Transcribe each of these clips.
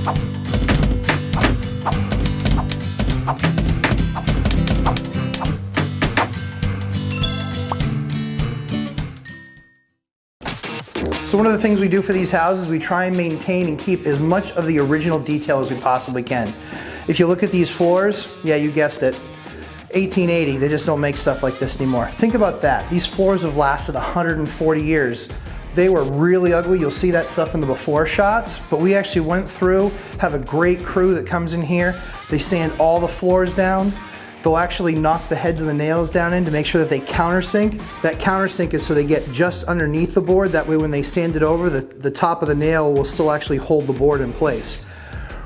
So one of the things we do for these houses, we try and maintain and keep as much of the original detail as we possibly can. If you look at these floors, yeah, you guessed it, 1880, they just don't make stuff like this anymore. Think about that. These floors have lasted 140 years. They were really ugly. You'll see that stuff in the before shots, but we actually went through, have a great crew that comes in here. They sand all the floors down. They'll actually knock the heads of the nails down in to make sure that they countersink. That countersink is so they get just underneath the board. That way when they sand it over, the top of the nail will still actually hold the board in place.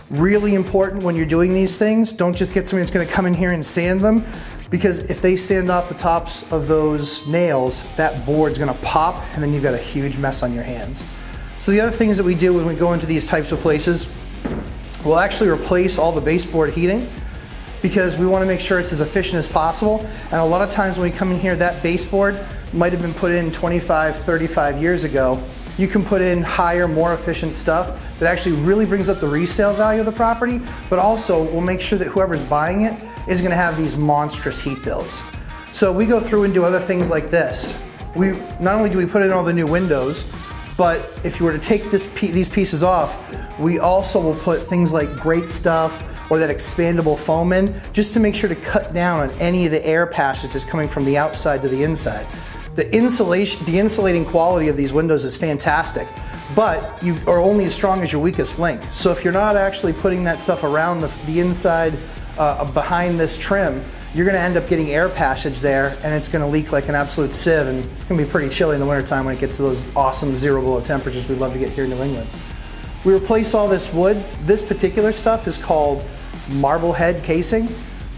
Really important when you're doing these things, don't just get somebody that's gonna come in here and sand them, because if they sand off the tops of those nails, that board's gonna pop and then you've got a huge mess on your hands. So the other things that we do when we go into these types of places, we'll actually replace all the baseboard heating, because we want to make sure it's as efficient as possible. And a lot of times when we come in here, that baseboard might have been put in 25, 35 years ago. You can put in higher, more efficient stuff that actually really brings up the resale value of the property, but also will make sure that whoever's buying it is going to have these monstrous heat bills. So we go through and do other things like this. Not only do we put in all the new windows, but if you were to take these pieces off, we also will put things like grate stuff, or that expandable foam in, just to make sure to cut down on any of the air passages coming from the outside to the inside. The insulating quality of these windows is fantastic, but you are only as strong as your weakest link. So if you're not actually putting that stuff around the inside behind this trim, you're gonna end up getting air passage there and it's gonna leak like an absolute sieve, and it's gonna be pretty chilly in the wintertime when it gets to those awesome 0 below temperatures we love to get here in New England. We replace all this wood. This particular stuff is called Marblehead casing.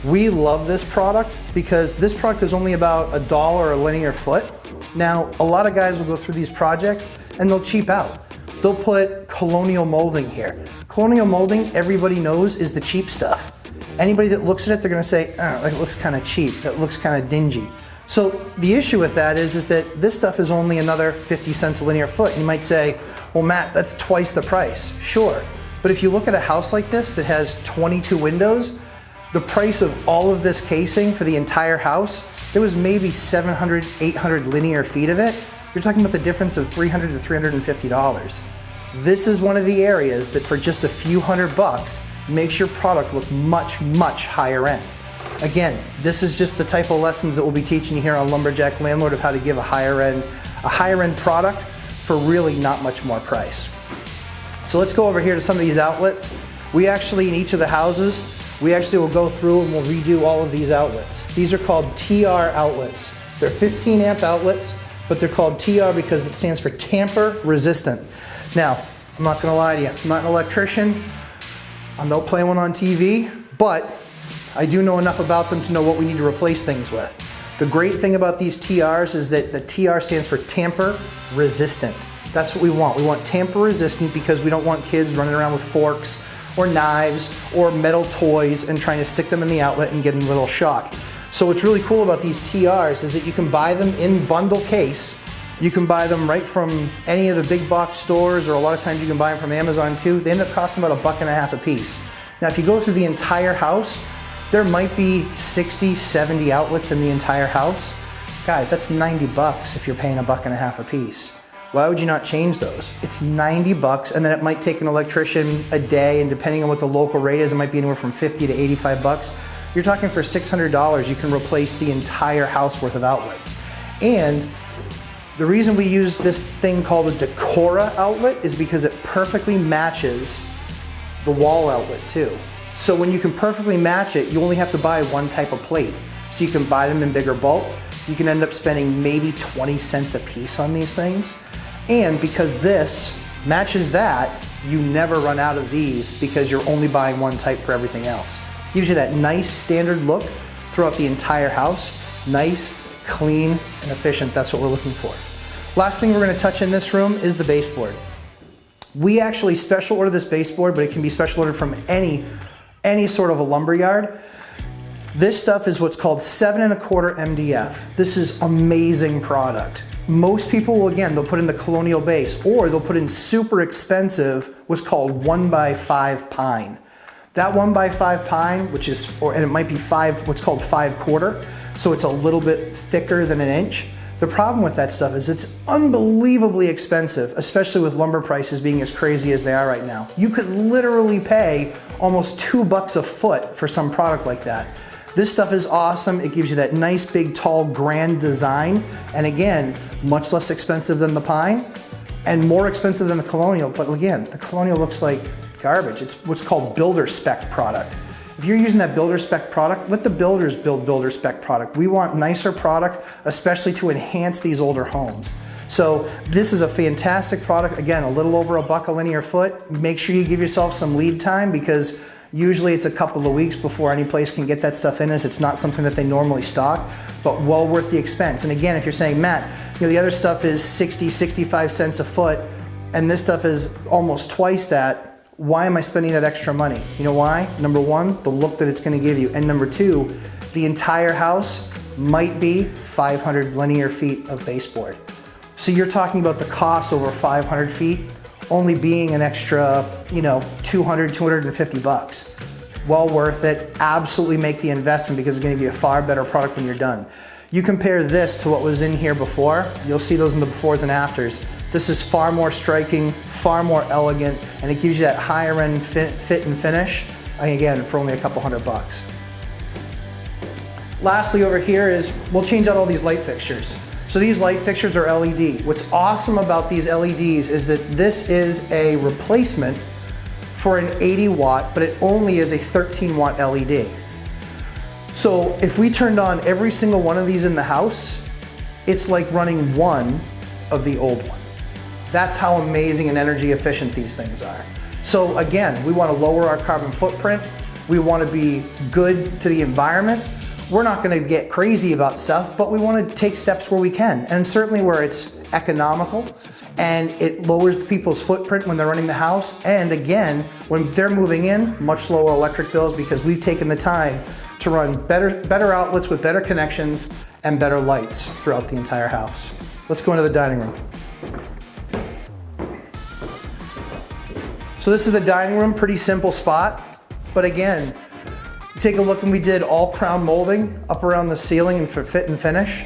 We love this product because this product is only about $1 a linear foot. Now, a lot of guys will go through these projects and they'll cheap out. They'll put colonial molding here. Colonial molding, everybody knows, is the cheap stuff. Anybody that looks at it, they're gonna say, oh, it looks kind of cheap, that looks kind of dingy. So the issue with that is that this stuff is only another 50 cents a linear foot. And you might say, well, Matt, that's twice the price. Sure. But if you look at a house like this that has 22 windows, the price of all of this casing for the entire house, there was maybe 700, 800 linear feet of it. You're talking about the difference of $300 to $350. This is one of the areas that for just a few $100 makes your product look much, much higher end. Again, this is just the type of lessons that we'll be teaching you here on Lumberjack Landlord of how to give a higher end product for really not much more price. So let's go over here to some of these outlets. We actually, in each of the houses, we actually will go through and we'll redo all of these outlets. These are called TR outlets. They're 15 amp outlets, but they're called TR because it stands for tamper resistant. Now, I'm not gonna lie to you, I'm not an electrician, I'm not playing one on TV, but I do know enough about them to know what we need to replace things with. The great thing about these TRs is that the TR stands for tamper resistant. That's what we want. We want tamper resistant because we don't want kids running around with forks or knives or metal toys and trying to stick them in the outlet and getting a little shock. So what's really cool about these TRs is that you can buy them in bundle case. You can buy them right from any of the big box stores, or a lot of times you can buy them from Amazon too. They end up costing about $1.50 a piece. Now if you go through the entire house, there might be 60, 70 outlets in the entire house. Guys, that's $90 if you're paying $1.50 a piece. Why would you not change those? It's $90, and then it might take an electrician a day, and depending on what the local rate is, it might be anywhere from $50 to $85. You're talking for $600, you can replace the entire house worth of outlets. And the reason we use this thing called a Decora outlet is because it perfectly matches the wall outlet too. So when you can perfectly match it, you only have to buy one type of plate. So you can buy them in bigger bulk. You can end up spending maybe 20 cents a piece on these things. And because this matches that, you never run out of these because you're only buying one type for everything else. Gives you that nice standard look throughout the entire house. Nice, clean, and efficient. That's what we're looking for. Last thing we're going to touch in this room is the baseboard. We actually special order this baseboard, but it can be special ordered from any sort of a lumber yard. This stuff is what's called 7 1/4 MDF. This is amazing product. Most people will, again, they'll put in the colonial base, or they'll put in super expensive what's called 1x5 pine. That 1x5 pine, and it might be what's called 5/4, so it's a little bit thicker than an inch. The problem with that stuff is it's unbelievably expensive, especially with lumber prices being as crazy as they are right now. You could literally pay almost $2 a foot for some product like that. This stuff is awesome. It gives you that nice, big, tall, grand design. And again, much less expensive than the pine and more expensive than the Colonial. But again, the Colonial looks like garbage. It's what's called builder spec product. If you're using that builder spec product, let the builders build builder spec product. We want nicer product, especially to enhance these older homes. So this is a fantastic product. Again, a little over $1 a linear foot. Make sure you give yourself some lead time because usually it's a couple of weeks before any place can get that stuff in, as it's not something that they normally stock, but well worth the expense. And again, if you're saying, Matt, the other stuff is 60, 65 cents a foot, and this stuff is almost twice that, why am I spending that extra money? You know why? Number one, the look that it's gonna give you. And number two, the entire house might be 500 linear feet of baseboard. So you're talking about the cost over 500 feet only being an extra, $200, $250. Well worth it. Absolutely make the investment because it's gonna be a far better product when you're done. You compare this to what was in here before, you'll see those in the befores and afters. This is far more striking, far more elegant, and it gives you that higher end fit and finish, again, for only a couple $100. Lastly over here is, we'll change out all these light fixtures. So these light fixtures are LED. What's awesome about these LEDs is that this is a replacement for an 80 watt, but it only is a 13 watt LED. So if we turned on every single one of these in the house, it's like running one of the old one. That's how amazing and energy efficient these things are. So again, we want to lower our carbon footprint. We want to be good to the environment. We're not going to get crazy about stuff, but we want to take steps where we can, and certainly where it's economical and it lowers the people's footprint when they're running the house. And again, when they're moving in, much lower electric bills because we've taken the time to run better outlets with better connections and better lights throughout the entire house. Let's go into the dining room. So this is the dining room, pretty simple spot, but again, take a look, and we did all crown molding up around the ceiling and for fit and finish.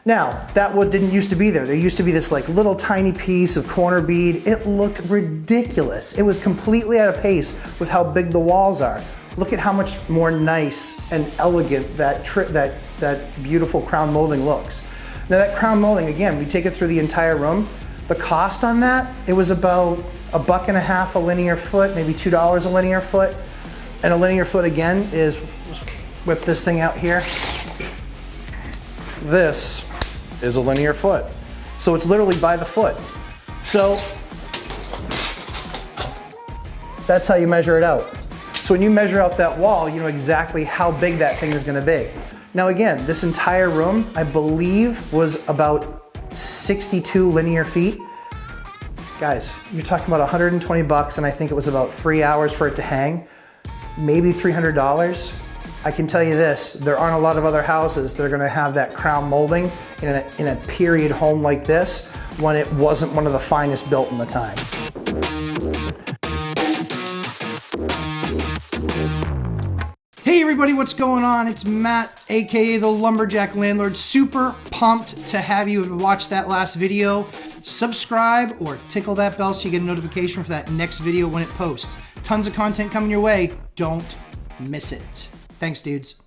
Now, that wood didn't used to be there. There used to be this like little tiny piece of corner bead. It looked ridiculous. It was completely out of pace with how big the walls are. Look at how much more nice and elegant that beautiful crown molding looks. Now that crown molding, again, we take it through the entire room. The cost on that, it was about $1.50 a linear foot, maybe $2 a linear foot. And a linear foot again is, whip this thing out here. This is a linear foot. So it's literally by the foot. So that's how you measure it out. So when you measure out that wall, you know exactly how big that thing is gonna be. Now again, this entire room, I believe, was about 62 linear feet. Guys, you're talking about $120, and I think it was about 3 hours for it to hang. Maybe $300. I can tell you this, there aren't a lot of other houses that are gonna have that crown molding in a period home like this when it wasn't one of the finest built in the time. Hey everybody, what's going on? It's Matt, AKA the Lumberjack Landlord. Super pumped to have you watch that last video. Subscribe or tickle that bell so you get a notification for that next video when it posts. Tons of content coming your way. Don't miss it. Thanks, dudes.